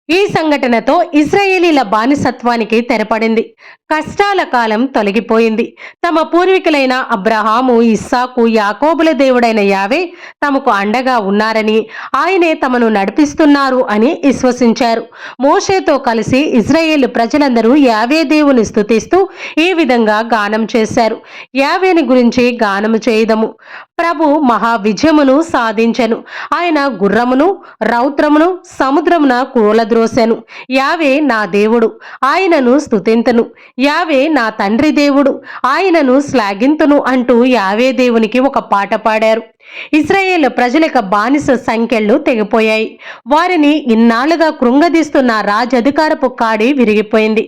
ఈ సంఘటనతో ఇశ్రాయేలీల బానిసత్వానికి తెరపడింది. కష్టాల కాలం తొలగిపోయింది. తమ పూర్వీకులైన అబ్రహాము, ఇస్సాకు, యాకోబుల దేవుడైన యావే తమకు అండగా ఉన్నారని, ఆయనే తమను నడిపిస్తున్నారు అని విశ్వసించారు. మోషేతో కలిసి ఇశ్రాయేలు ప్రజలందరూ యావే దేవుని స్తుతిస్తూ ఈ విధంగా గానం చేశారు. యావేని గురించి గానము చేయదము. ప్రభు మహా విజయమును సాధించెను. ఆయన గుర్రమును రౌద్రమును సముద్రమున కూలద్రోసెను. యావే నా దేవుడు, ఆయనను స్తుతింతును. యావే నా తండ్రి దేవుడు, ఆయనను శ్లాఘింతును అంటూ యావే దేవునికి ఒక పాట పాడారు. ఇశ్రాయేలు ప్రజలకు బానిస సంఖ్యలు తెగిపోయాయి. వారిని ఇన్నాళ్లుగా కృంగదీస్తున్న రాజధికారపు కాడి విరిగిపోయింది.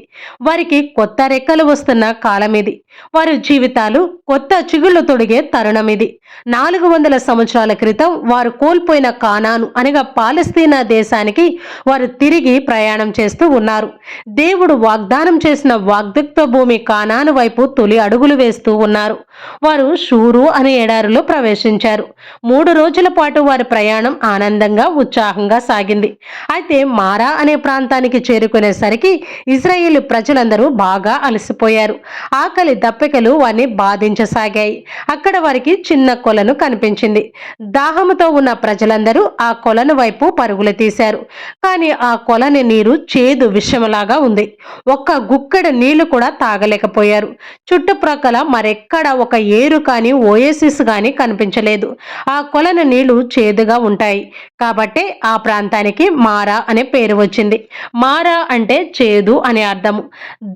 వారికి కొత్త రెక్కలు వస్తున్న కాలం ఇది. వారి జీవితాలు కొత్త చిగుళ్లు తొడిగే తరుణం ఇది. 400 సంవత్సరాల క్రితం వారు కోల్పోయిన కానాను అనగా పాలస్తీనా దేశానికి వారు తిరిగి ప్రయాణం చేస్తూ ఉన్నారు. దేవుడు వాగ్దానం చేసిన వాగ్దత్వ భూమి కానాను వైపు తొలి అడుగులు వేస్తూ ఉన్నారు. వారు షూరు అనే ఎడారిలో ప్రవేశించారు. 3 రోజుల పాటు వారి ప్రయాణం ఆనందంగా ఉత్సాహంగా సాగింది. అయితే మారా అనే ప్రాంతానికి చేరుకునేసరికి ఇశ్రాయేలు ప్రజలందరూ బాగా అలసిపోయారు. ఆకలి దప్పికలు వారిని బాధించసాగాయి. అక్కడ వారికి చిన్న కొలను కనిపించింది. దాహముతో ఉన్న ప్రజలందరూ ఆ కొలను వైపు పరుగులు తీశారు. కానీ ఆ కొలని నీరు చేదు విషములాగా ఉంది. ఒక్క గుక్కెడు నీళ్లు కూడా తాగలేకపోయారు. చుట్టుప్రక్కల మరెక్కడ ఒక ఏరు కానీ ఓయేసిస్ కానీ కనిపించలేదు. ఆ కొలను నీళ్లు చేదుగా ఉంటాయి. కాబట్టే ఆ ప్రాంతానికి మారా అనే పేరు వచ్చింది. మారా అంటే చేదు అనే అర్థము.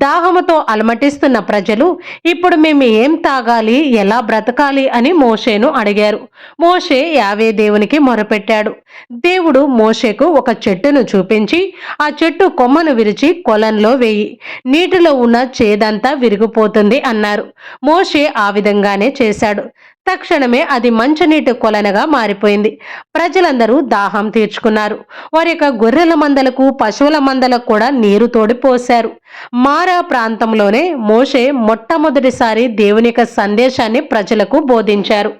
దాహముతో అలమటిస్తున్న ప్రజలు ఇప్పుడు మేము ఏం తాగాలి, ఎలా బ్రతకాలి అని మోషేను అడిగారు. మోషే యావే దేవునికి మొరపెట్టాడు. దేవుడు మోషేకు ఒక చెట్టును చూపించి ఆ చెట్టు కొమ్మను విరిచి కొలంలో వేయి, నీటిలో ఉన్న చేదంతా విరిగిపోతుంది అన్నారు. మోషే ఆ విధంగానే చేశాడు. తక్షణమే అది మంచినీటి కొలనుగా మారిపోయింది. ప్రజలందరూ దాహం తీర్చుకున్నారు. వారి యొక్క గొర్రెల మందలకు పశువుల మందలకు కూడా నీరు తోడిపోశారు. మారా ప్రాంతంలోనే మోషే మొట్టమొదటిసారి దేవుని యొక్క సందేశాన్ని ప్రజలకు బోధించారు.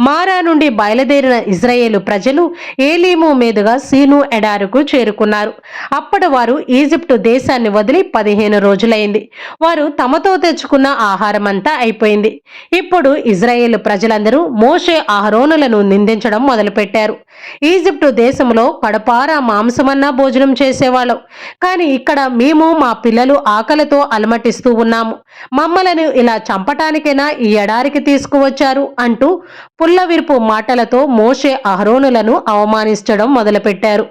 మారా నుండి బయలుదేరిన ఇజ్రాయేలు ప్రజలు ఏలీము మీదుగా సీను ఎడారుకు చేరుకున్నారు. అప్పటి వారు ఈజిప్టు దేశాన్ని వదిలి 15 రోజులైంది. వారు తమతో తెచ్చుకున్న ఆహారం అంతా అయిపోయింది. ఇప్పుడు ఇజ్రాయేలు ప్రజలందరూ మోషే అహరోనులను నిందించడం మొదలుపెట్టారు. ఈజిప్టు దేశంలో కడపార మాంసమన్నా భోజనం చేసేవాళ్ళం, కానీ ఇక్కడ మేము మా పిల్లలు ఆకలితో అలమటిస్తూ ఉన్నాము. మమ్మలను ఇలా చంపటానికైనా ఈ ఎడారికి తీసుకువచ్చారు అంటూ పుల్లవిరుపు మాటలతో మోషే అహరోనులను అవమానించడం మొదలుపెట్టారు.